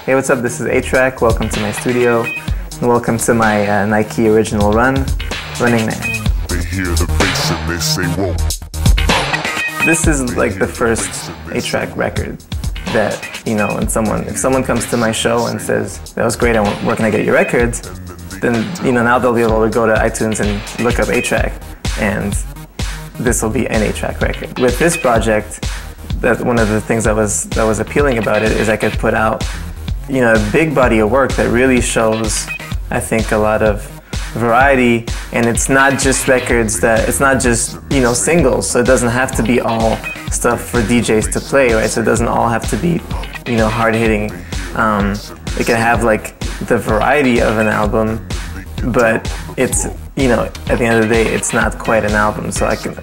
Hey, what's up? This is A-Trak. Welcome to my studio. And welcome to my Nike original run, Running Man. They hear the bass and they say whoa. This is like the first A-Trak record that, you know, if someone comes to my show and says, that was great, where can I get your records? Then, you know, now they'll be able to go to iTunes and look up A-Trak, and this will be an A-Trak record. With this project, one of the things that was appealing about it is I could put out, you know, a big body of work that really shows, I think, a lot of variety, and it's not just records it's not just, you know, singles, so it doesn't have to be all stuff for DJs to play, right? So it doesn't all have to be, you know, hard-hitting. It can have like the variety of an album, but it's, you know, at the end of the day, it's not quite an album, so I can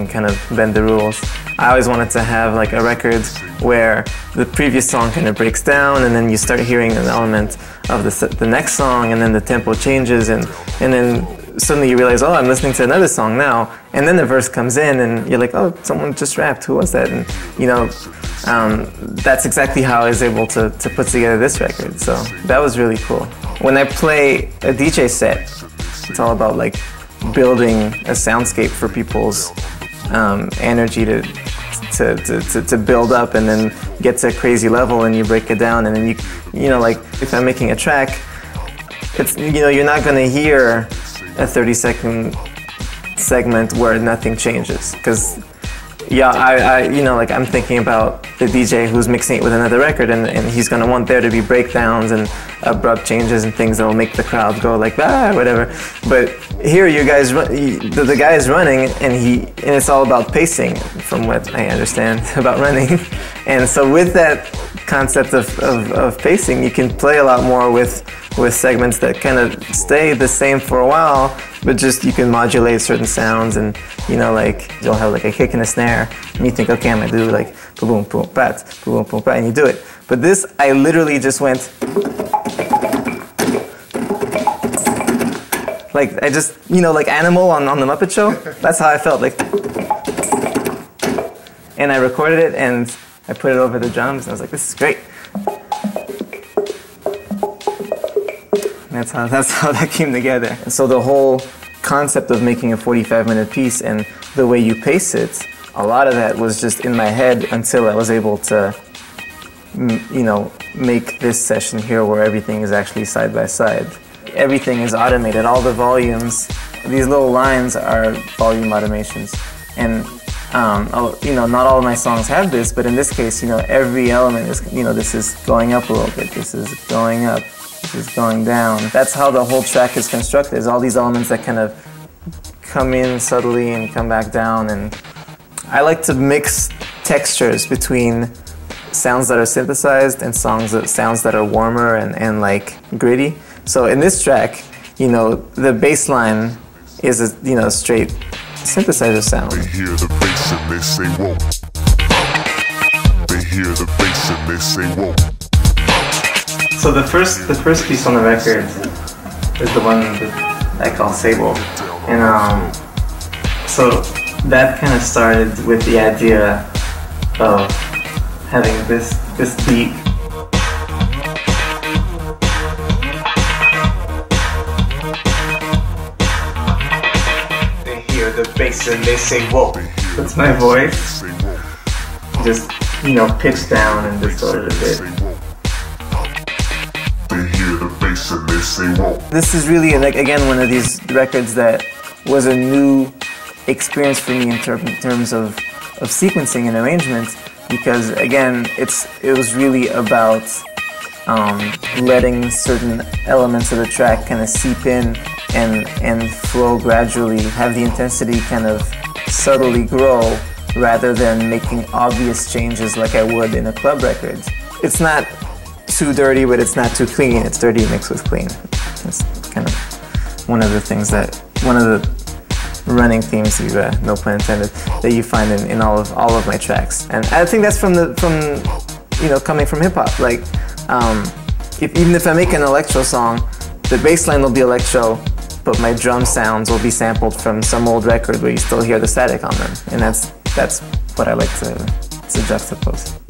kind of bend the rules. I always wanted to have like a record where the previous song kind of breaks down, and then you start hearing an element of the next song, and then the tempo changes, and then suddenly you realize, oh, I'm listening to another song now, and then the verse comes in, and you're like, oh, someone just rapped. Who was that? And you know, that's exactly how I was able to put together this record. So that was really cool. When I play a DJ set, it's all about like building a soundscape for people's energy to build up and then get to a crazy level, and you break it down, and then you know, like if I'm making a track, it's, you know, you're not gonna hear a 30-second segment where nothing changes, because yeah, I you know, like I'm thinking about the DJ who's mixing it with another record, and he's gonna want there to be breakdowns and abrupt changes and things that will make the crowd go like, ah, whatever. But here, you guys, the guy is running, and it's all about pacing, from what I understand about running. And so with that concept of pacing, you can play a lot more with segments that kind of stay the same for a while, but just you can modulate certain sounds, and you know, like you'll have like a kick and a snare, and you think, okay, I'm gonna do like boom boom pat, boom boom pat, and you do it. But this, I literally just went like, I just, you know, like Animal on the Muppet Show. That's how I felt, like. And I recorded it, and I put it over the drums, and I was like, this is great. That's how that came together. And so the whole concept of making a 45-minute piece and the way you pace it, a lot of that was just in my head until I was able to, you know, make this session here where everything is actually side by side. Everything is automated. All the volumes, these little lines are volume automations. And you know, not all of my songs have this, but in this case, you know, every element is, you know, this is going up a little bit, this is going up, this is going down. That's how the whole track is constructed. There's all these elements that kind of come in subtly and come back down. And I like to mix textures between sounds that are synthesized and sounds that are warmer and like gritty. So in this track, you know, the bass line is a, you know, straight synthesizer sound. They hear the bass and they say whoa. They hear the bass and they say whoa. So the first piece on the record is the one that I call Sable, and so that kind of started with the idea of having this beat. They hear the bass and they say whoa. That's my voice, just, you know, pitched down and distorted a bit. This is really, like, again, one of these records that was a new experience for me in terms of sequencing and arrangement, because again, it was really about letting certain elements of the track kind of seep in and flow gradually, have the intensity kind of subtly grow, rather than making obvious changes like I would in a club record. It's not too dirty, but it's not too clean. It's dirty mixed with clean. It's kind of one of the things one of the running themes, no pun intended, that you find in all of my tracks. And I think that's from you know, coming from hip hop. Like, even if I make an electro song, the bass line will be electro, but my drum sounds will be sampled from some old record where you still hear the static on them. And that's what I like to juxtapose.